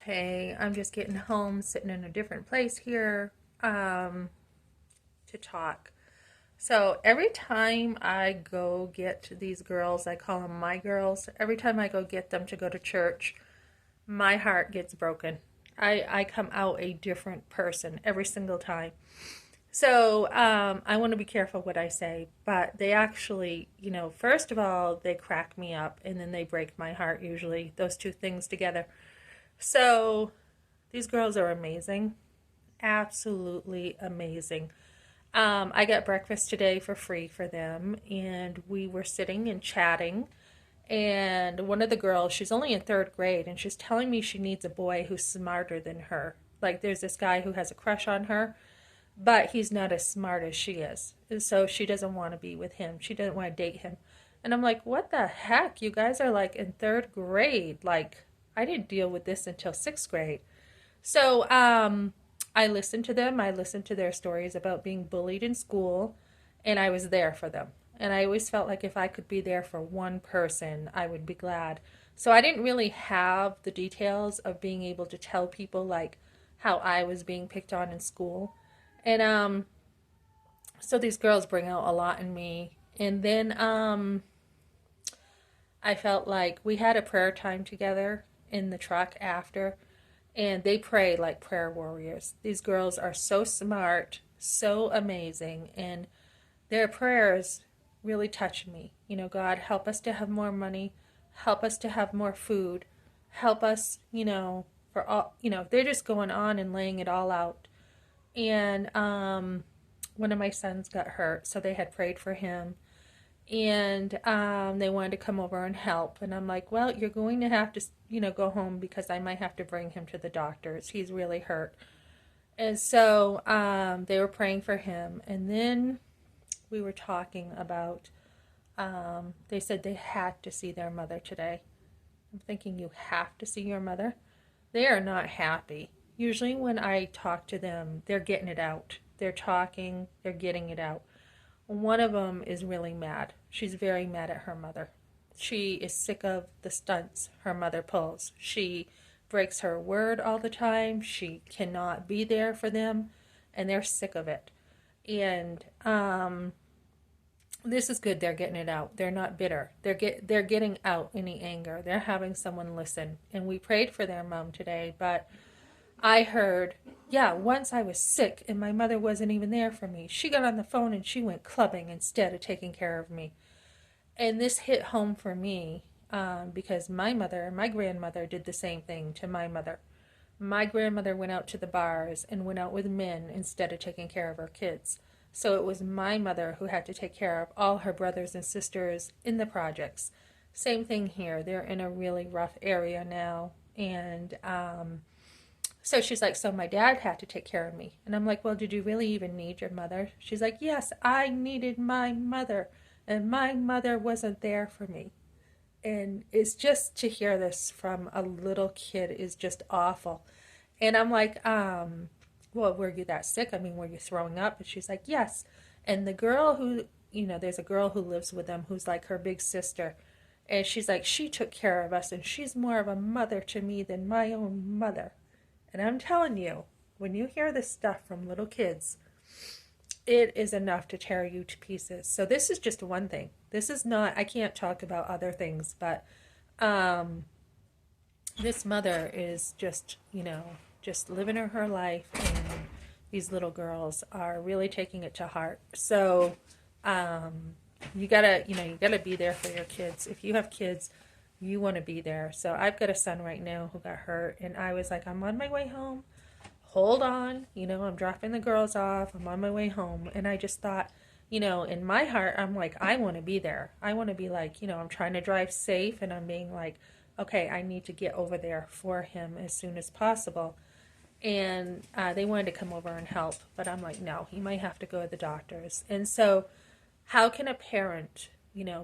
Hey, I'm just getting home, sitting in a different place here to talk. So every time I go get these girls, I call them my girls, every time I go get them to go to church, my heart gets broken. I come out a different person every single time. So I want to be careful what I say, but they actually, first of all, they crack me up and then they break my heart, usually, those two things together. So these girls are amazing, absolutely amazing. I got breakfast today for free for them, and we were sitting and chatting. And one of the girls, she's only in third grade, and she's telling me she needs a boy who's smarter than her. Like, there's this guy who has a crush on her, but he's not as smart as she is. And so she doesn't want to be with him. She doesn't want to date him. And I'm like, what the heck? You guys are like in third grade. Like, I didn't deal with this until sixth grade. So I listened to them. I listened to their stories about being bullied in school, and I was there for them. And I always felt like if I could be there for one person, I would be glad. So I didn't really have the details of being able to tell people like how I was being picked on in school. And so these girls bring out a lot in me. And then I felt like we had a prayer time together in the truck after, and they pray like prayer warriors. These girls are so smart, so amazing, and their prayers really touch me. God, help us to have more money, help us to have more food, help us, for all, they're just going on and laying it all out. And one of my sons got hurt, so they had prayed for him, and they wanted to come over and help. And I'm like, well, you're going to have to, go home because I might have to bring him to the doctors. He's really hurt. And so they were praying for him. And then we were talking about, they said they had to see their mother today. I'm thinking, you have to see your mother? They are not happy. Usually when I talk to them, they're getting it out. They're talking, they're getting it out. One of them is really mad. She's very mad at her mother. She is sick of the stunts her mother pulls. She breaks her word all the time. She cannot be there for them, and they're sick of it. And this is good. They're getting it out. They're not bitter. They're getting out any anger. They're having someone listen. And we prayed for their mom today, but I heard, yeah, once I was sick and my mother wasn't even there for me. She got on the phone and she went clubbing instead of taking care of me. And this hit home for me because my grandmother did the same thing to my mother. My grandmother went out to the bars and went out with men instead of taking care of her kids. So it was my mother who had to take care of all her brothers and sisters in the projects. Same thing here. They're in a really rough area now. And so she's like, so my dad had to take care of me. And I'm like, well, did you really even need your mother? She's like, yes, I needed my mother. And my mother wasn't there for me. And it's just to hear this from a little kid is just awful. And I'm like, well, were you that sick? I mean, were you throwing up? And she's like, yes. And the girl who, there's a girl who lives with them who's like her big sister. And she's like, she took care of us and she's more of a mother to me than my own mother. And I'm telling you, when you hear this stuff from little kids, it is enough to tear you to pieces. So this is just one thing. This is not, I can't talk about other things, but um, this mother is just, just living her life, and these little girls are really taking it to heart. So you gotta be there for your kids. If you have kids, you want to be there. So I've got a son right now who got hurt, and I was like, I'm on my way home. Hold on, I'm dropping the girls off. I'm on my way home. And I just thought, in my heart, I'm like, I want to be there. I want to be like, I'm trying to drive safe, and I'm being like, okay, I need to get over there for him as soon as possible. And they wanted to come over and help, but I'm like, no, he might have to go to the doctors. And so, how can a parent,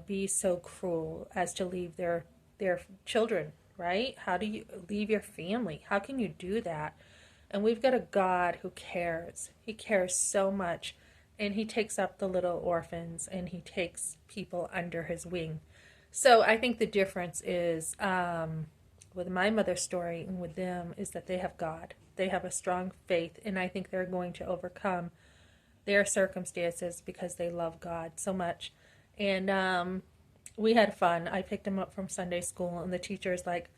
be so cruel as to leave their children, right? How do you leave your family? How can you do that? And we've got a God who cares. He cares so much. And he takes up the little orphans and he takes people under his wing. So I think the difference is with my mother's story and with them is that they have God. They have a strong faith, and I think they're going to overcome their circumstances because they love God so much. And we had fun. I picked them up from Sunday school, and the teacher's like,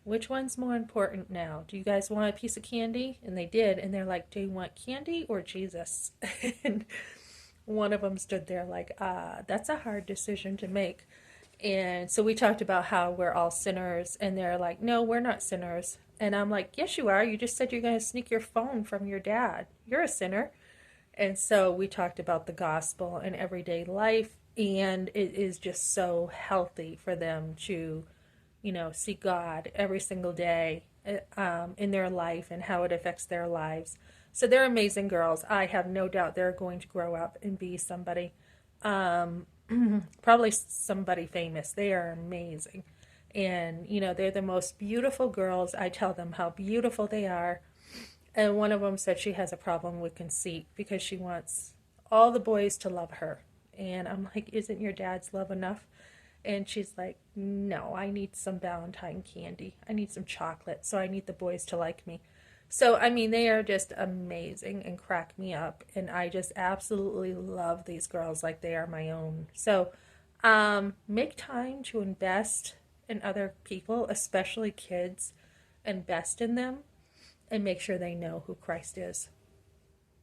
which one's more important now? Do you guys want a piece of candy? And they did. And they're like, do you want candy or Jesus? And one of them stood there like, that's a hard decision to make. And so we talked about how we're all sinners. And they're like, no, we're not sinners. And I'm like, yes, you are. You just said you're going to sneak your phone from your dad. You're a sinner. And so we talked about the gospel and everyday life. And it is just so healthy for them to, see God every single day in their life and how it affects their lives. So they're amazing girls. I have no doubt they're going to grow up and be somebody, probably somebody famous. They are amazing. And, they're the most beautiful girls. I tell them how beautiful they are. And one of them said she has a problem with conceit because she wants all the boys to love her. And I'm like, isn't your dad's love enough? And she's like, no, I need some Valentine candy. I need some chocolate. So I need the boys to like me. So, I mean, they are just amazing and crack me up. And I just absolutely love these girls like they are my own. So, make time to invest in other people, especially kids. Invest in them and make sure they know who Christ is.